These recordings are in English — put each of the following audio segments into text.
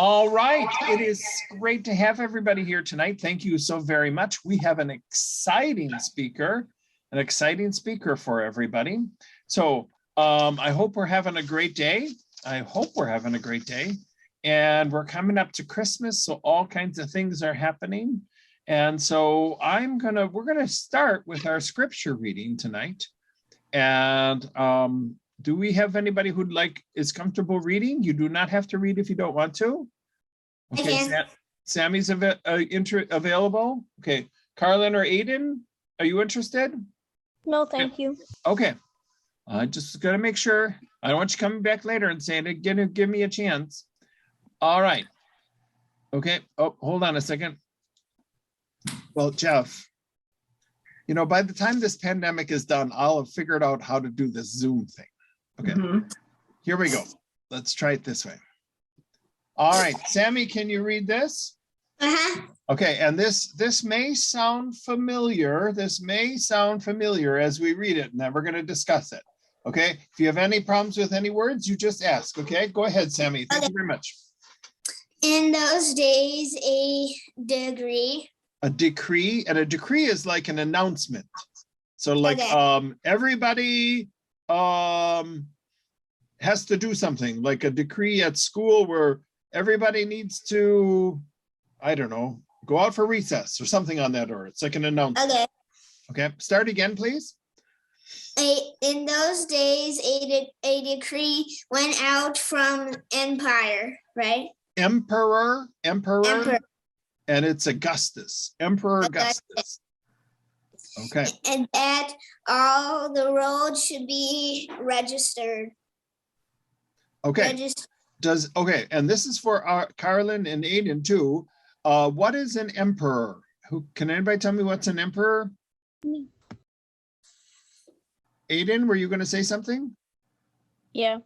All right, it is great to have everybody here tonight. Thank you so very much. We have an exciting speaker for everybody. So I hope we're having a great day. And we're coming up to Christmas, so all kinds of things are happening. And so we're gonna start with our scripture reading tonight. And do we have anybody is comfortable reading? You do not have to read if you don't want to. Okay, Sammy's available. Okay, Carlin or Aiden, are you interested? No, thank you. Okay, I just gotta make sure. I don't want you coming back later and saying, give me a chance. All right. Okay, oh, hold on a second. Well, Jeff, by the time this pandemic is done, I'll have figured out how to do this Zoom thing. Okay, Here we go. Let's try it this way. All right, Sammy, can you read this? Okay, and this may sound familiar. This may sound familiar as we read it, and then we're going to discuss it. Okay, if you have any problems with any words, you just ask. Okay, go ahead, Sammy. Thank you very much. In those days, a decree. A decree, and a decree is like an announcement. So like everybody has to do something, like a decree at school where everybody needs to, I don't know, go out for recess or something on that order. It's like an announcement. Okay, start again, please. In those days, a decree went out from empire, right? Emperor. And it's Augustus, Emperor Augustus. Okay. And that all the roads should be registered. Okay. And this is for Carlin and Aiden too. What is an emperor? Can anybody tell me what's an emperor? Me. Aiden, were you going to say something? Yeah.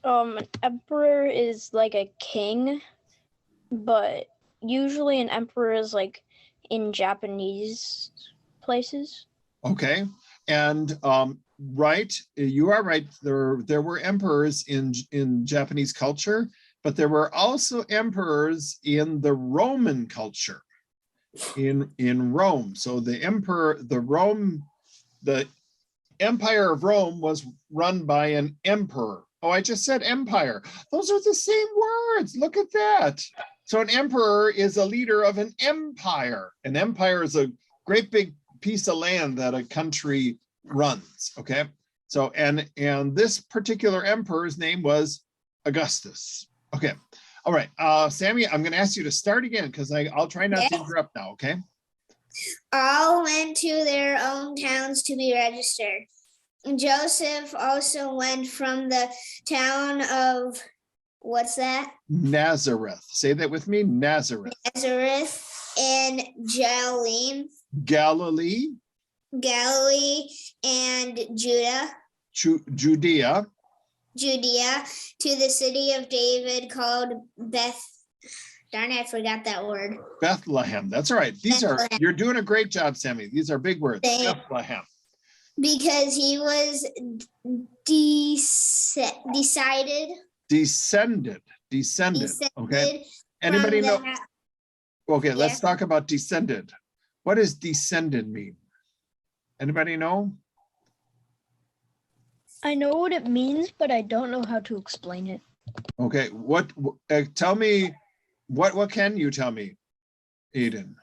An emperor is like a king, but usually an emperor is like in Japanese places. Okay. And right, you are right. There were emperors in Japanese culture, but there were also emperors in the Roman culture in Rome. So the Empire of Rome was run by an emperor. Oh, I just said empire. Those are the same words. Look at that. So an emperor is a leader of an empire. An empire is a great big piece of land that a country runs. Okay. So and this particular emperor's name was Augustus. Okay. All right. Sammy, I'm going to ask you to start again because I'll try not to interrupt now. Okay. All went to their own towns to be registered. Joseph also went from the town of, what's that? Nazareth. Say that with me. Nazareth. Nazareth and Galilee. Galilee and Judea to the city of David called darn it, I forgot that word. Bethlehem. That's all right. You're doing a great job, Sammy. These are big words. Bethlehem. Because he was descended. Okay. Anybody know? Okay, let's talk about descended. What does descended mean? Anybody know? I know what it means, but I don't know how to explain it. Okay, tell me, what can you tell me, Aiden?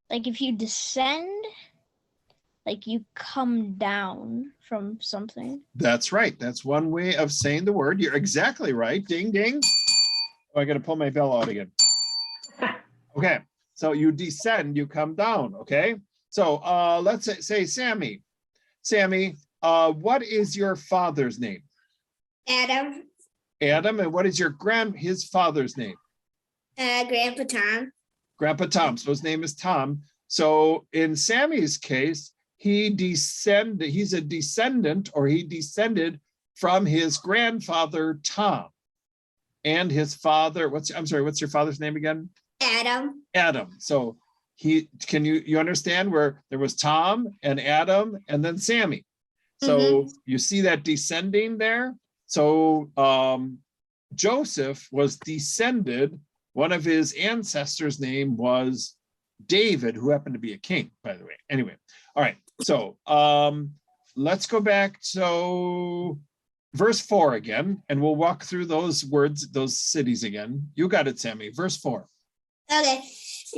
Like if you descend, like you come down from something. That's right. That's one way of saying the word. You're exactly right. Ding, ding. Oh, I got to pull my bell out again. Okay. So you descend, you come down. Okay. So let's say Sammy. Sammy, what is your father's name? Adam. Adam. And what is his father's name? Grandpa Tom. Grandpa Tom. So his name is Tom. So in Sammy's case, he's a descendant, or he descended from his grandfather Tom. And his father, what's your father's name again? Adam. Adam. So you understand where there was Tom and Adam and then Sammy. So you see that descending there? So Joseph was descended, one of his ancestors' name was David, who happened to be a king, by the way. Anyway, all right, so let's go back to verse 4 again, and we'll walk through those words, those cities again. You got it, Sammy. Verse 4. Okay.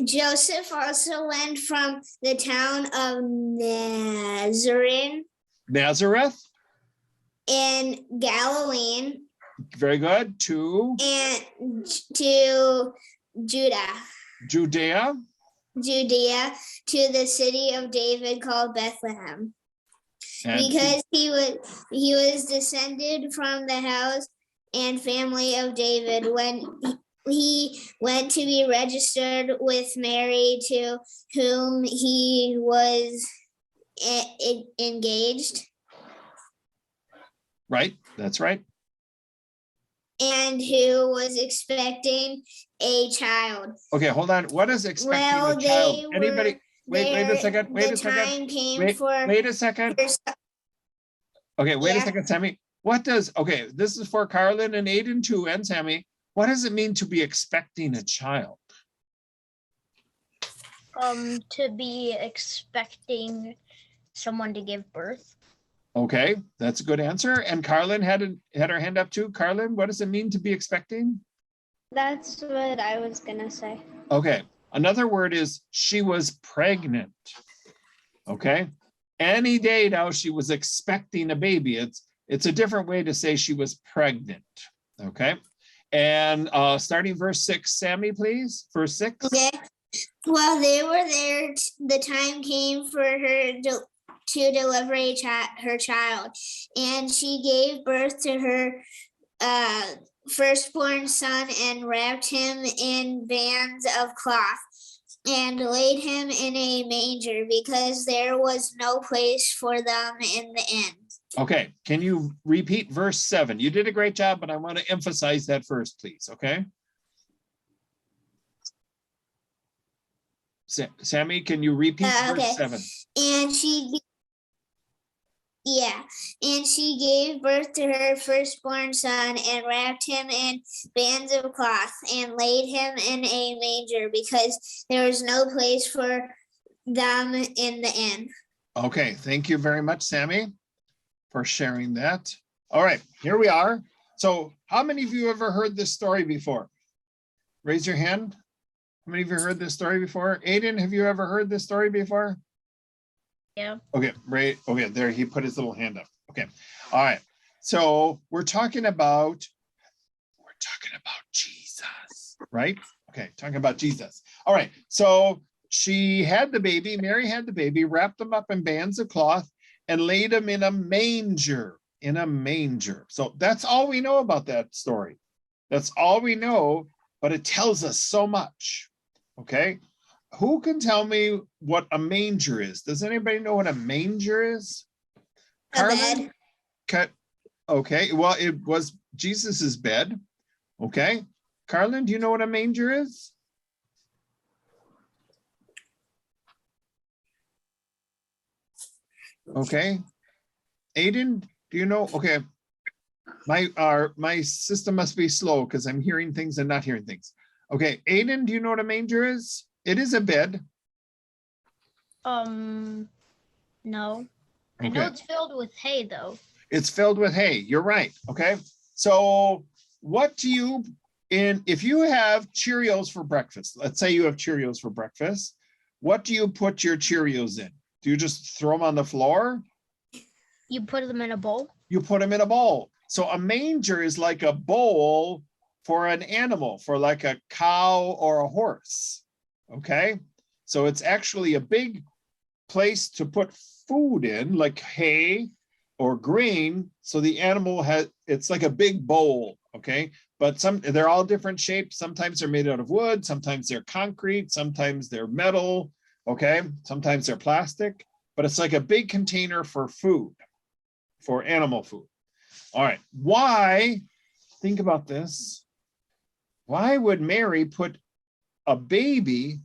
Joseph also went from the town of Nazareth. in Galilee Very good. To Judea Judea. to the city of David called Bethlehem, And because he was descended from the house and family of David when he went to be registered with Mary, to whom he was engaged. right, that's right. And who was expecting a child. Okay, hold on. What is expecting a child? Anybody? Wait a second. Wait a second. Wait a second. Okay, wait a second, Sammy. What does, okay, this is for Carlin and Aiden too, and Sammy. What does it mean to be expecting a child? To be expecting someone to give birth. Okay, that's a good answer. And Carlin had her hand up too. Carlin, what does it mean to be expecting? That's what I was gonna say. Okay, another word is she was pregnant. Okay, any day now she was expecting a baby. It's a different way to say she was pregnant. Okay, and starting verse 6, Sammy, please. Verse 6. Okay. While they were there, the time came for her to deliver her child, and she gave birth to her firstborn son and wrapped him in bands of cloth and laid him in a manger, because there was no place for them in the inn. Okay, can you repeat verse 7? You did a great job, but I want to emphasize that first, please, okay? Sammy, can you repeat verse 7? And she gave birth to her firstborn son and wrapped him in bands of cloth and laid him in a manger, because there was no place for them in the inn. Okay, thank you very much, Sammy, for sharing that. All right, here we are. So how many of you ever heard this story before? Raise your hand. How many of you heard this story before? Aiden, have you ever heard this story before? Yeah. Okay, right. Okay, there he put his little hand up. Okay. All right. So we're talking about Jesus, right? Okay, talking about Jesus. All right. So she had the baby, Mary had the baby, wrapped him up in bands of cloth and laid him in a manger, So that's all we know about that story. That's all we know, but it tells us so much. Okay. Who can tell me what a manger is? Does anybody know what a manger is? Carlin? Okay, well, it was Jesus's bed. Okay. Carlin, do you know what a manger is? Okay. Aiden, do you know? Okay. My system must be slow because I'm hearing things and not hearing things. Okay, Aiden, do you know what a manger is? It is a bed. No. I know Okay. it's filled with hay though. It's filled with hay. You're right. Okay. So what do you, if you have Cheerios for breakfast, let's say you have Cheerios for breakfast, what do you put your Cheerios in? Do you just throw them on the floor? You put them in a bowl? You put them in a bowl. So a manger is like a bowl for an animal, for like a cow or a horse. Okay. So it's actually a big place to put food in, like hay or grain. So the animal has, it's like a big bowl. Okay. But they're all different shapes. Sometimes they're made out of wood. Sometimes they're concrete. Sometimes they're metal. Okay. Sometimes they're plastic, but it's like a big container for food, for animal food. All right. Why, think about this. Why would Mary put a baby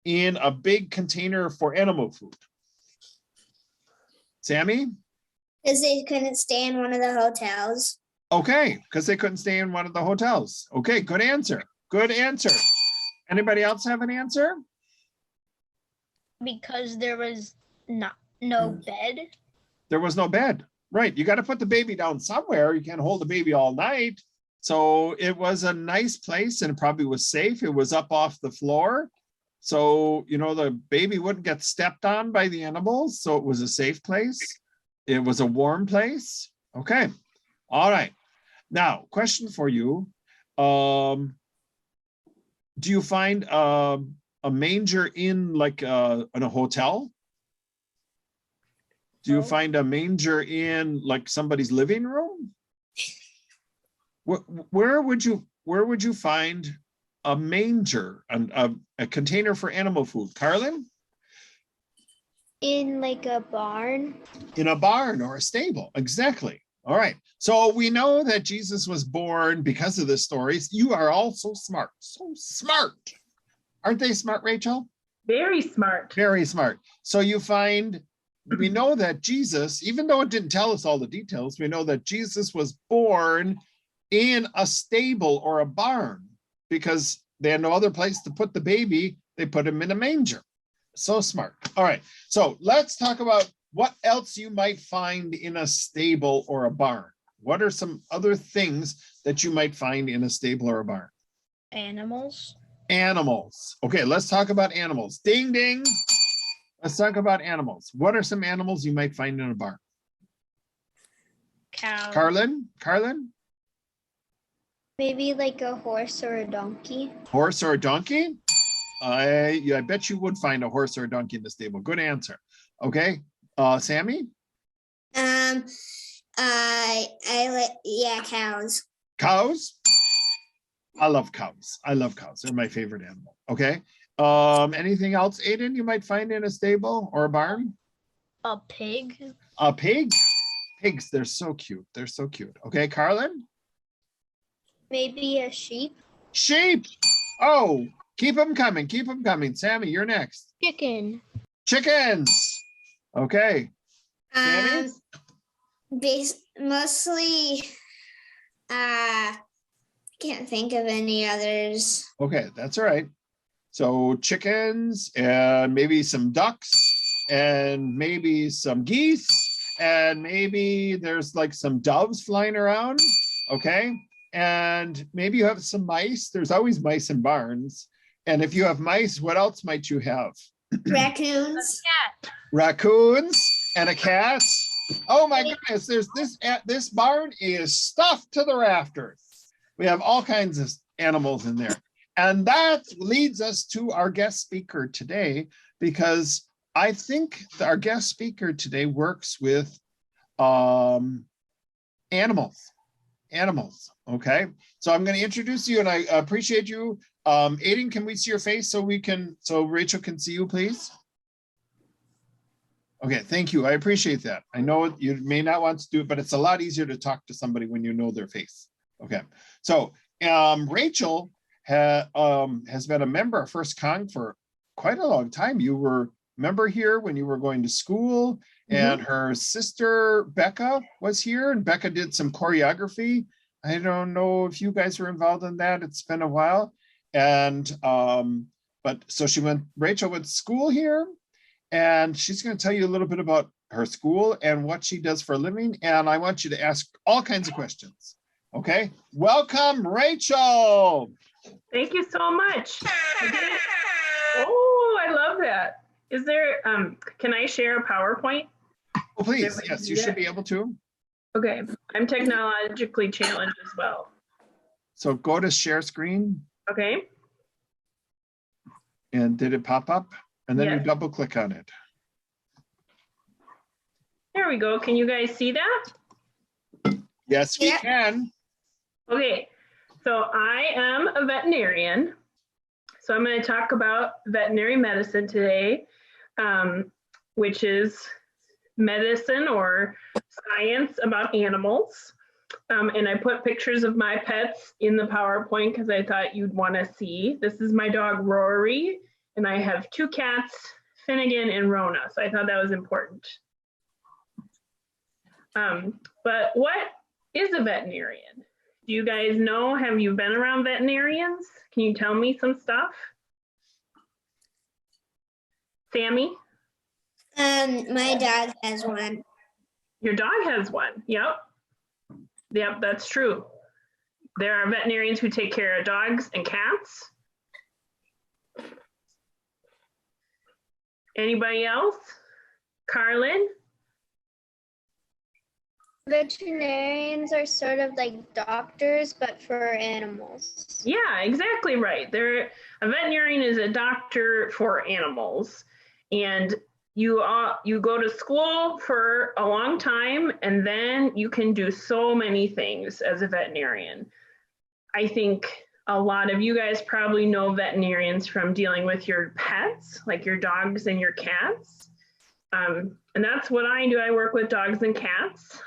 in a big container for animal food? Sammy? Because they couldn't stay in one of the hotels. Okay, because they couldn't stay in one of the hotels. Okay, good answer. Good answer. Anybody else have an answer? Because there was no bed. There was no bed. Right. You got to put the baby down somewhere. You can't hold the baby all night. So it was a nice place and it probably was safe. It was up off the floor. So, you know, the baby wouldn't get stepped on by the animals. So it was a safe place. It was a warm place. Okay. All right. Now, question for you. Do you find a manger in like in a hotel? Do you find a manger in like somebody's living room? Where would you find a manger, a container for animal food? Carlin? In like a barn. In a barn or a stable, exactly. All right. So we know that Jesus was born because of the stories. You are all so smart, so smart. Aren't they smart, Rachel? Very smart. Very smart. So we know that Jesus, even though it didn't tell us all the details, we know that Jesus was born in a stable or a barn because they had no other place to put the baby. They put him in a manger. So smart. All right. So let's talk about what else you might find in a stable or a barn. What are some other things that you might find in a stable or a barn? Animals. Animals. Okay, let's talk about animals. Ding, ding. Let's talk about animals. What are some animals you might find in a barn? Cow. Carlin? Maybe like a horse or a donkey. Horse or a donkey? I bet you would find a horse or a donkey in the stable. Good answer. Okay. Sammy? Cows. Cows? I love cows. They're my favorite animal. Okay. Anything else, Aiden, you might find in a stable or a barn? A pig. A pig? Pigs, they're so cute. Okay, Carlin? Maybe a sheep. Sheep. Oh, keep them coming. Sammy, you're next. Chicken. Chickens. Okay. Sammy? Mostly, can't think of any others. Okay, that's all right. So chickens and maybe some ducks and maybe some geese and maybe there's like some doves flying around. Okay. And maybe you have some mice. There's always mice in barns. And if you have mice, what else might you have? Raccoons. Raccoons and a cat. Oh my goodness, there's this barn is stuffed to the rafters. We have all kinds of animals in there. And that leads us to our guest speaker today, because I think our guest speaker today works with animals. Okay, so I'm going to introduce you, and I appreciate you. Aiden, can we see your face so Rachel can see you, please? Okay, thank you. I appreciate that. I know you may not want to do it, but it's a lot easier to talk to somebody when you know their face. Okay, so Rachel has been a member of First Cong for quite a long time. You were a member here when you were going to school, and her sister Becca was here, and Becca did some choreography. I don't know if you guys were involved in that. It's been a while. And but so Rachel went to school here, and she's going to tell you a little bit about her school and what she does for a living. And I want you to ask all kinds of questions. Okay, welcome, Rachel. Thank you so much. Oh, I love that. Is there, can I share a PowerPoint? Oh, please, yes, you should be able to. Okay, I'm technologically challenged as well. So go to share screen. Okay. And did it pop up? And then you Yes. double click on it. There we go. Can you guys see that? Yes, we Yeah. can. Okay, so I am a veterinarian. So I'm going to talk about veterinary medicine today, which is medicine or science about animals. And I put pictures of my pets in the PowerPoint because I thought you'd want to see. This is my dog Rory, and I have 2 cats, Finnegan and Rona. So I thought that was important. But what is a veterinarian? Do you guys know? Have you been around veterinarians? Can you tell me some stuff? Sammy? My dog has one. Your dog has one. Yep. Yep, that's true. There are veterinarians who take care of dogs and cats. Anybody else? Carlin? Veterinarians are sort of like doctors, but for animals. Yeah, exactly right. A veterinarian is a doctor for animals, and you go to school for a long time, and then you can do so many things as a veterinarian. I think a lot of you guys probably know veterinarians from dealing with your pets, like your dogs and your cats. And that's what I do. I work with dogs and cats.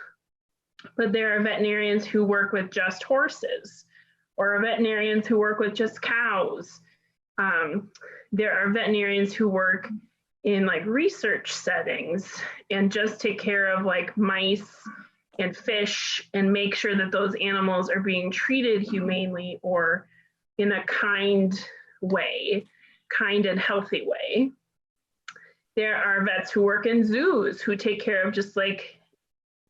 But there are veterinarians who work with just horses, or veterinarians who work with just cows. There are veterinarians who work in like research settings and just take care of like mice and fish and make sure that those animals are being treated humanely or in a kind and healthy way. There are vets who work in zoos who take care of just like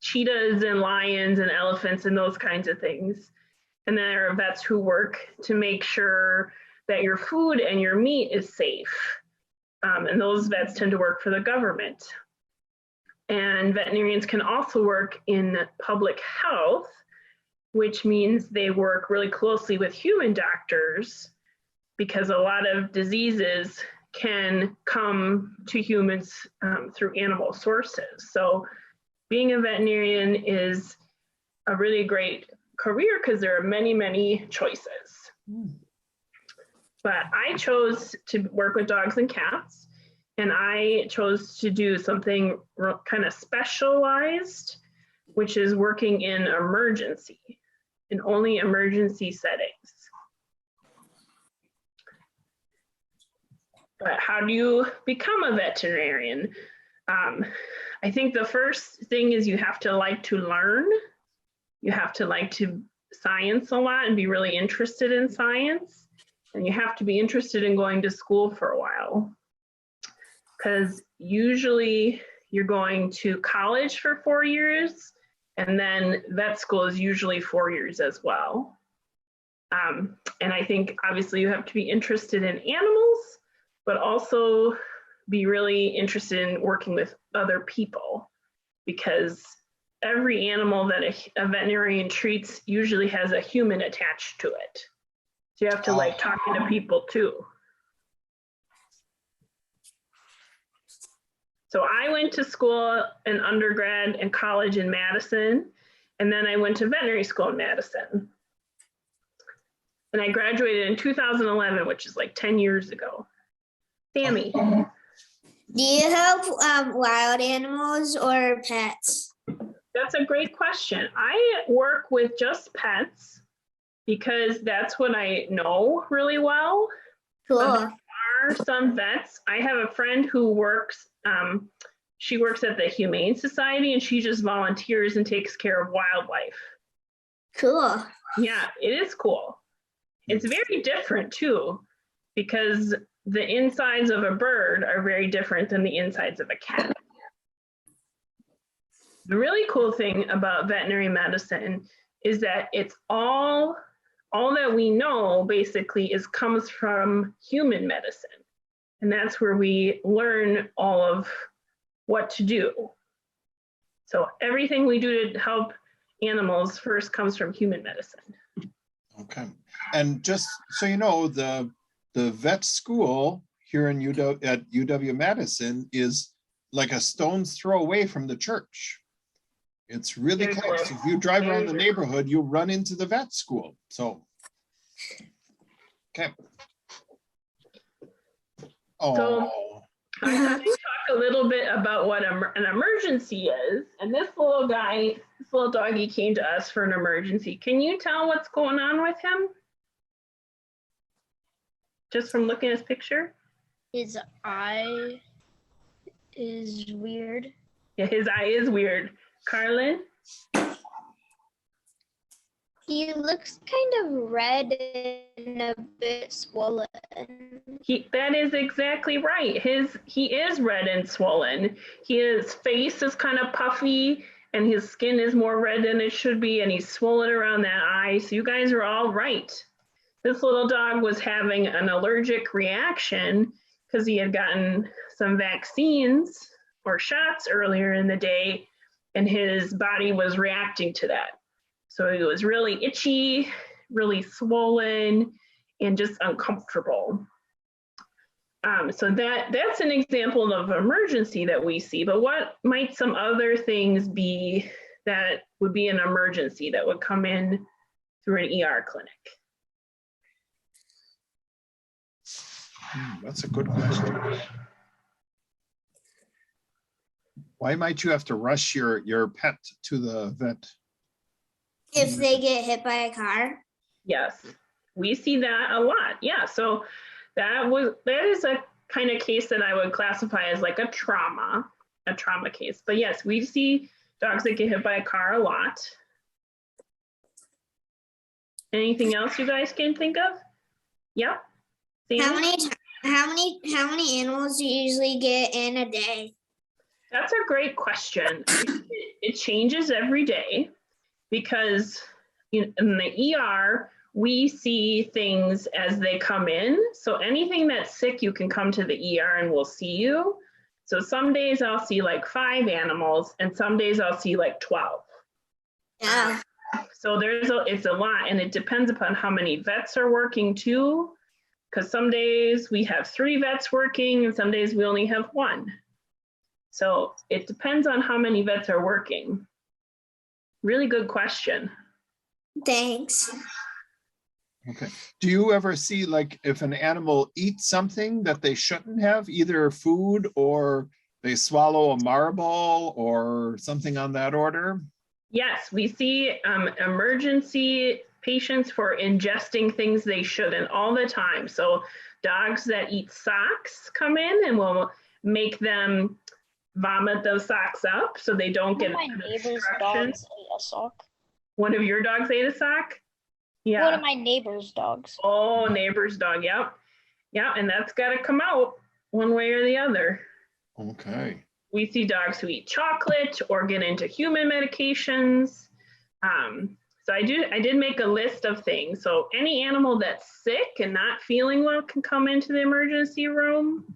cheetahs and lions and elephants and those kinds of things. And then there are vets who work to make sure that your food and your meat is safe. And those vets tend to work for the government. And veterinarians can also work in public health, which means they work really closely with human doctors because a lot of diseases can come to humans through animal sources. So being a veterinarian is a really great career because there are many, many choices. But I chose to work with dogs and cats, and I chose to do something kind of specialized, which is working in only emergency settings. But how do you become a veterinarian? I think the first thing is you have to like to learn. You have to like to science a lot and be really interested in science. And you have to be interested in going to school for a while. Because usually you're going to college for 4 years, and then vet school is usually 4 years as well. And I think obviously you have to be interested in animals, but also be really interested in working with other people, because every animal that a veterinarian treats usually has a human attached to it. So you have to like talking to people too. So I went to school in undergrad and college in Madison, and then I went to veterinary school in Madison. And I graduated in 2011, which is like 10 years ago. Sammy. Do you help wild animals or pets? That's a great question. I work with just pets because that's what I know really well. Cool. There are some vets. I have a friend who works, she works at the Humane Society, and she just volunteers and takes care of wildlife. Cool. Yeah, it is cool. It's very different too, because the insides of a bird are very different than the insides of a cat. The really cool thing about veterinary medicine is that it's all that we know basically comes from human medicine. And that's where we learn all of what to do. So everything we do to help animals first comes from human medicine. Okay. And just so you know, the vet school here in at UW-Madison is like a stone's throw away from the church. It's really close. If you drive around the neighborhood, you'll run into the vet school. So, okay. So I'm going to talk a little bit about what an emergency is. And this little doggy came to us for an emergency. Can you tell what's going on with him? Just from looking at his picture? His eye is weird. Yeah, his eye is weird. Carlin? He looks kind of red and a bit swollen. That is exactly right. He is red and swollen. His face is kind of puffy and his skin is more red than it should be, and he's swollen around that eye. So you guys are all right. This little dog was having an allergic reaction because he had gotten some vaccines or shots earlier in the day, and his body was reacting to that. So he was really itchy, really swollen, and just uncomfortable. So that's an example of emergency that we see, but what might some other things be that would be an emergency that would come in through an ER clinic? That's a good question. Why might you have to rush your pet to the vet? If they get hit by a car. Yes, we see that a lot. Yeah, so that is a kind of case that I would classify as like a trauma case. But yes, we see dogs that get hit by a car a lot. Anything else you guys can think of? Yep. How many animals do you usually get in a day? That's a great question. It changes every day because in the ER, we see things as they come in. So anything that's sick, you can come to the ER and we'll see you. So some days I'll see like 5 animals and some days I'll see like 12. Yeah. So it's a lot, and it depends upon how many vets are working too. Because some days we have 3 vets working and some days we only have 1. So it depends on how many vets are working. Really good question. Thanks. Okay. Do you ever see, like, if an animal eats something that they shouldn't have, either food or they swallow a marble or something on that order? Yes, we see emergency patients for ingesting things they shouldn't all the time. So dogs that eat socks come in and we'll make them vomit those socks up so they don't get my neighbor's dogs ate a sock. One of your dogs ate a sock? Yeah. One of my neighbor's dogs. Oh, neighbor's dog. Yep. Yeah, and that's got to come out one way or the other. Okay. We see dogs who eat chocolate or get into human medications. So I did make a list of things. So any animal that's sick and not feeling well can come into the emergency room.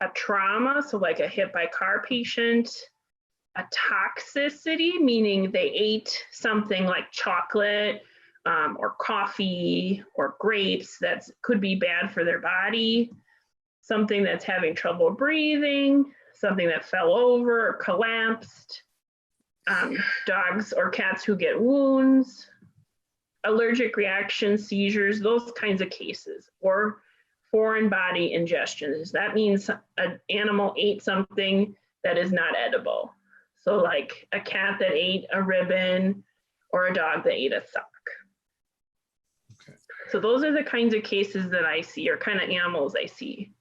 A trauma, so like a hit by car patient. A toxicity, meaning they ate something like chocolate or coffee or grapes that could be bad for their body. Something that's having trouble breathing, something that fell over or collapsed. Dogs or cats who get wounds, allergic reactions, seizures, those kinds of cases, or foreign body ingestions. That means an animal ate something that is not edible. So like a cat that ate a ribbon or a dog that ate a sock. Okay. So those are the kinds of cases that I see, or kind of animals I see.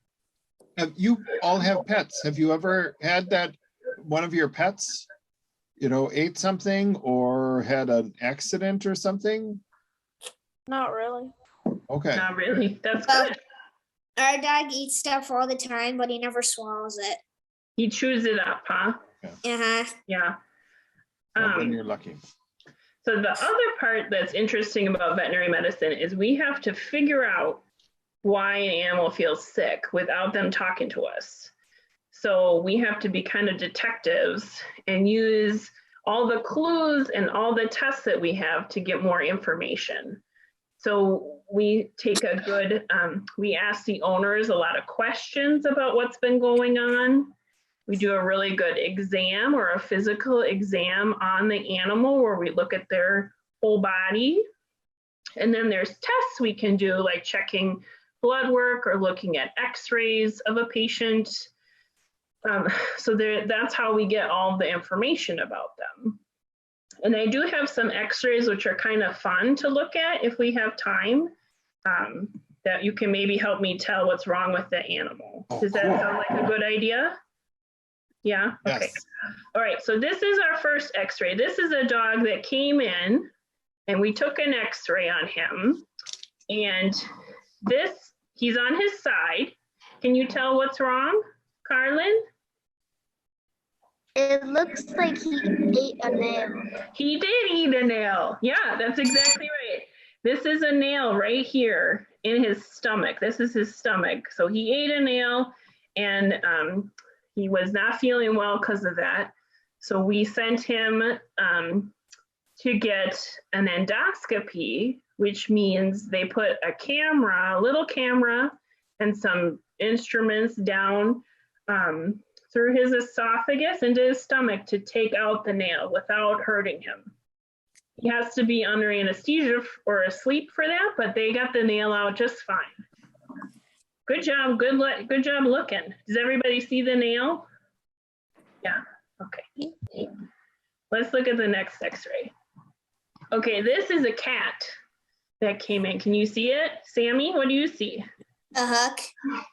You all have pets. Have you ever had that one of your pets, ate something or had an accident or something? Not really. Okay. Not really. That's good. Our dog eats stuff all the time, but he never swallows it. He chews it up, huh? Uh-huh. Yeah. Well, then you're lucky. So the other part that's interesting about veterinary medicine is we have to figure out why an animal feels sick without them talking to us. So we have to be kind of detectives and use all the clues and all the tests that we have to get more information. So we take we ask the owners a lot of questions about what's been going on. We do a really good exam or a physical exam on the animal where we look at their whole body. And then there's tests we can do, like checking blood work or looking at x-rays of a patient. That's how we get all the information about them. And I do have some x-rays which are kind of fun to look at if we have time, that you can maybe help me tell what's wrong with the animal. Does that sound like a good idea? Yeah, okay. Yes. All right, so this is our first x-ray. This is a dog that came in and we took an x-ray on him. And he's on his side. Can you tell what's wrong, Carlin? It looks like he ate a nail. He did eat a nail. Yeah, that's exactly right. This is a nail right here in his stomach. This is his stomach. So he ate a nail and he was not feeling well because of that. So we sent him to get an endoscopy, which means they put a little camera and some instruments down through his esophagus into his stomach to take out the nail without hurting him. He has to be under anesthesia or asleep for that, but they got the nail out just fine. Good job, good job looking. Does everybody see the nail? Yeah, okay. Let's look at the next x-ray. Okay, this is a cat that came in. Can you see it? Sammy, what do you see? A hook.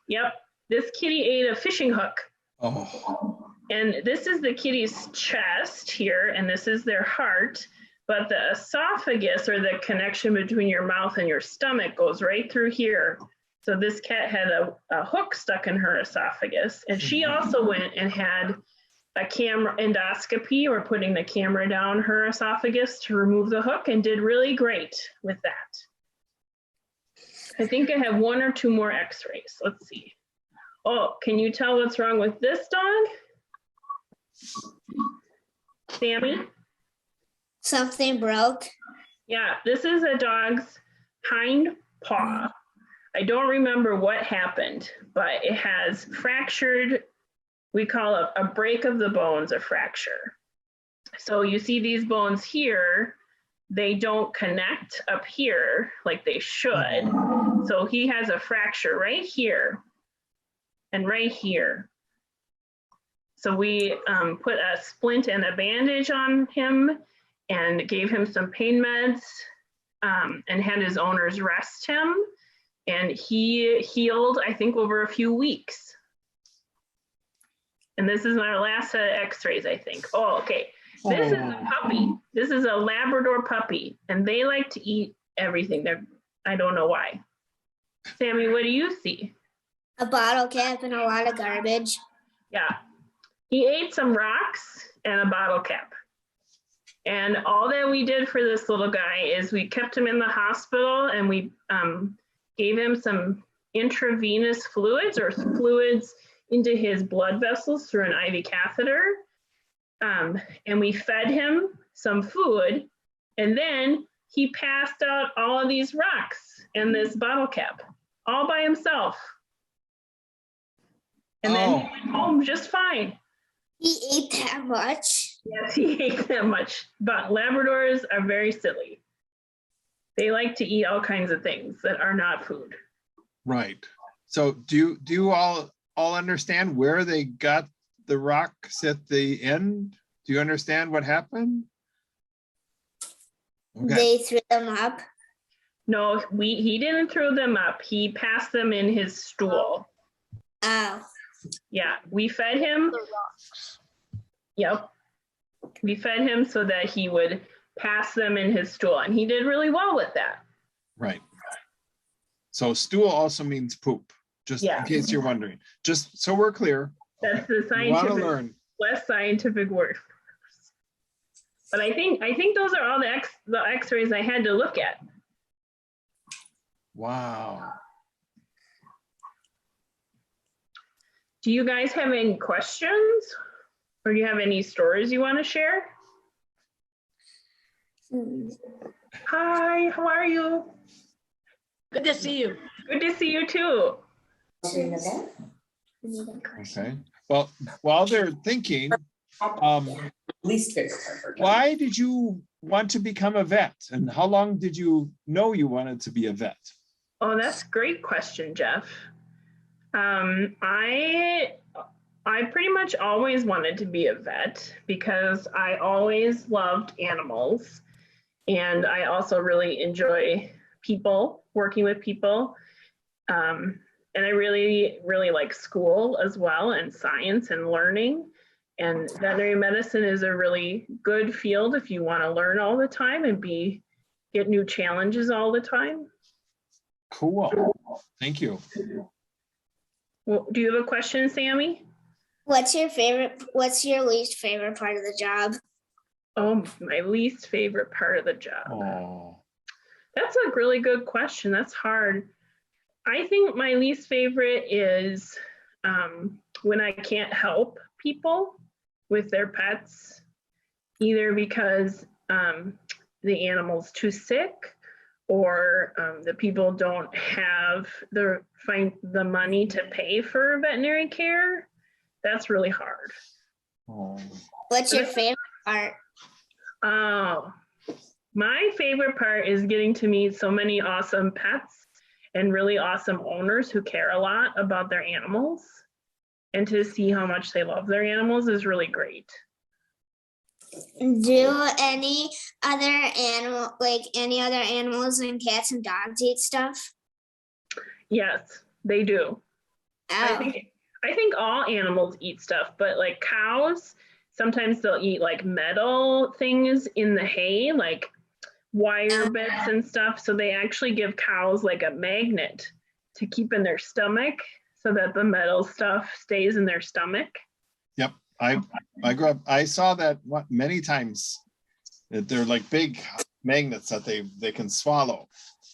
Yep, this kitty ate a fishing hook. Oh, And this is the kitty's chest here, and this is their heart. But the esophagus, or the connection between your mouth and your stomach, goes right through here. So this cat had a hook stuck in her esophagus. And she also went and had a camera endoscopy, or putting the camera down her esophagus to remove the hook, and did really great with that. I think I have one or two more x-rays. Let's see. Oh, can you tell what's wrong with this dog? Sammy? Something broke. Yeah, this is a dog's hind paw. I don't remember what happened, but it has fractured, we call it a break of the bones, a fracture. So you see these bones here, they don't connect up here like they should. So he has a fracture right here and right here. So we put a splint and a bandage on him and gave him some pain meds and had his owners rest him. And he healed, I think, over a few weeks. And this is our last set of x-rays, I think. Oh, okay. This is a puppy. This is a Labrador puppy, and they like to eat everything. I don't know why. Sammy, what do you see? A bottle cap and a lot of garbage. Yeah. He ate some rocks and a bottle cap. And all that we did for this little guy is we kept him in the hospital, and we gave him some intravenous fluids, or fluids into his blood vessels through an IV catheter. And we fed him some food, and then he passed out all of these rocks and this bottle cap all by himself. And then he went home just fine. He ate that much. Yes, he ate that much. But Labradors are very silly. They like to eat all kinds of things that are not food. right. So do you all understand where they got the rocks at the end? Do you understand what happened? Okay. They threw them up. No, he didn't throw them up. He passed them in his stool. Oh. Yeah, we fed him. The rocks. Yep. We fed him so that he would pass them in his stool, and he did really well with that. Right. So stool also means poop, just Yeah. in case you're wondering. Just so we're clear. That's the You want to scientific, learn. less scientific word. But I think those are all the x-rays I had to look at. Wow. Do you guys have any questions? Or do you have any stories you want to share? Hi, how are you? Good to see you. Good to see you too. Okay. Well, while they're thinking, Least favorite part. why did you want to become a vet? And how long did you know you wanted to be a vet? Oh, that's a great question, Jeff. I pretty much always wanted to be a vet because I always loved animals. And I also really enjoy people, working with people. And I really, really like school as well, and science and learning. And veterinary medicine is a really good field if you want to learn all the time and get new challenges all the time. Cool. Thank you. Well, do you have a question, Sammy? What's your least favorite part of the job? Oh, my least favorite part of the job. Oh, That's a really good question. That's hard. I think my least favorite is when I can't help people with their pets, either because the animal's too sick or the people don't have the money to pay for veterinary care. That's really hard. oh. What's your favorite part? Oh, my favorite part is getting to meet so many awesome pets and really awesome owners who care a lot about their animals, and to see how much they love their animals is really great. Do any other animals and cats and dogs eat stuff? Yes, they do. Oh, I think all animals eat stuff, but like cows, sometimes they'll eat like metal things in the hay, like wire bits and stuff. So they actually give cows like a magnet to keep in their stomach so that the metal stuff stays in their stomach. Yep. I grew up, I saw that many times, that they're like big magnets that they can swallow.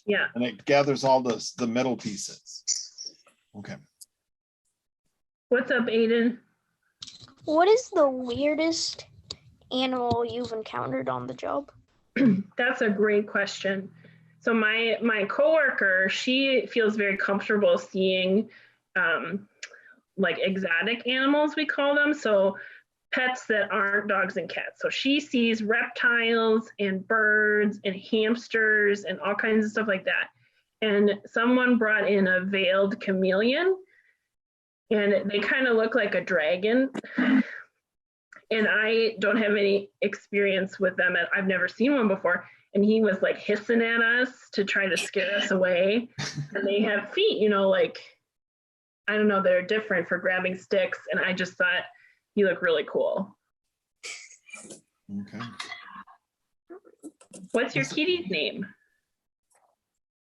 Yeah. And it gathers all the metal pieces. Okay. What's up, Aiden? What is the weirdest animal you've encountered on the job? That's a great question. So my coworker, she feels very comfortable seeing like exotic animals, we call them. So pets that aren't dogs and cats. So she sees reptiles and birds and hamsters and all kinds of stuff like that. And someone brought in a veiled chameleon, and they kind of look like a dragon. And I don't have any experience with them. I've never seen one before. And he was like hissing at us to try to scare us away. And they have feet, you know, like, I don't know, they're different for grabbing sticks. And I just thought he looked really cool. Okay. What's your kitty's name?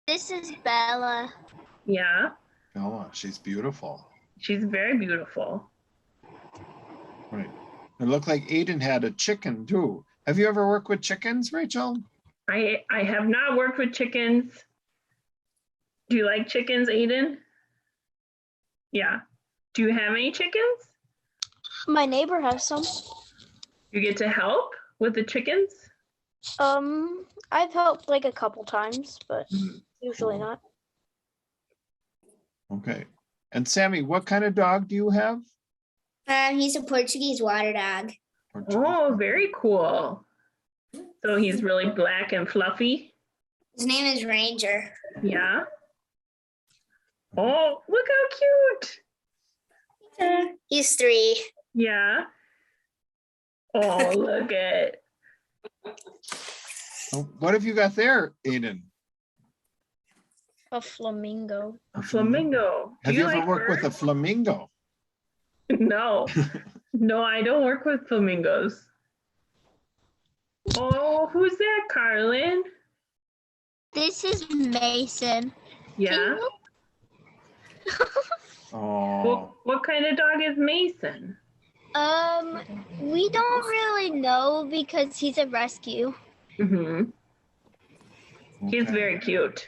This is Bella. Yeah, Bella, she's beautiful. she's very beautiful. Right. It looked like Aiden had a chicken too. Have you ever worked with chickens, Rachel? I have not worked with chickens. Do you like chickens, Aiden? Yeah. Do you have any chickens? My neighbor has some. You get to help with the chickens? I've helped like a couple times, but usually not. Okay. And Sammy, what kind of dog do you have? he's a Portuguese water dog. Oh, very cool. So he's really black and fluffy? His name is Ranger. Yeah. Oh, look how cute. He's 3. Yeah. Oh, look at. Oh, what have you got there, Aiden? A flamingo. A flamingo. Have Do you ever like worked with a birds? flamingo? No. No, I don't work with flamingos. Oh, who's that, Carlin? This is Mason. Yeah. Oh, What kind of dog is Mason? We don't really know because he's a rescue. Mm-hmm. He's okay. very cute.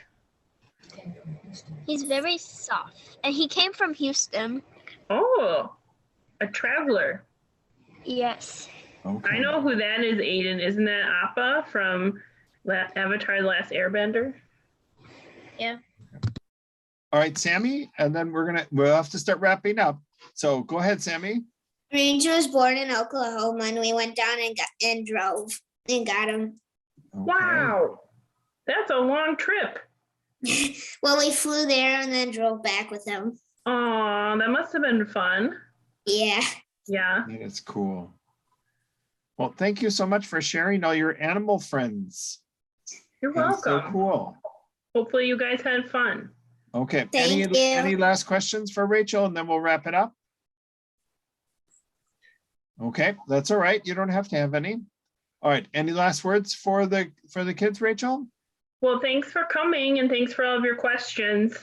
He's very soft, and he came from Houston. Oh, a traveler. Yes. Okay. I know who that is, Aiden. Isn't that Appa from Avatar: The Last Airbender? Yeah. All right, Sammy, and then we'll have to start wrapping up. So go ahead, Sammy. Ranger was born in Oklahoma, and we went down and drove and got him. Okay. Wow, that's a long trip. Well, we flew there and then drove back with him. Oh, that must have been fun. Yeah. Yeah. That is cool. Well, thank you so much for sharing all your animal friends. You're That's so welcome. cool. Hopefully you guys had fun. Okay. Thank you. Any last questions for Rachel, and then we'll wrap it up? Okay, that's all right. You don't have to have any. All right, any last words for the kids, Rachel? Well, thanks for coming and thanks for all of your questions.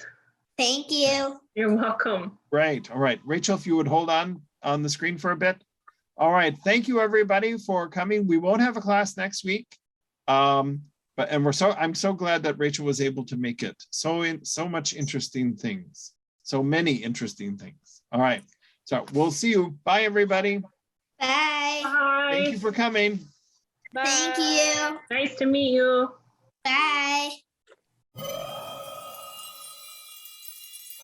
Thank you. You're welcome. Right, all right. Rachel, if you would hold on the screen for a bit. All right, thank you everybody for coming. We won't have a class next week. I'm so glad that Rachel was able to make it. So much interesting things. So many interesting things. All right, so we'll see you. Bye everybody. Bye. Bye. Thank you for coming. Thank you. Nice to meet you. Bye.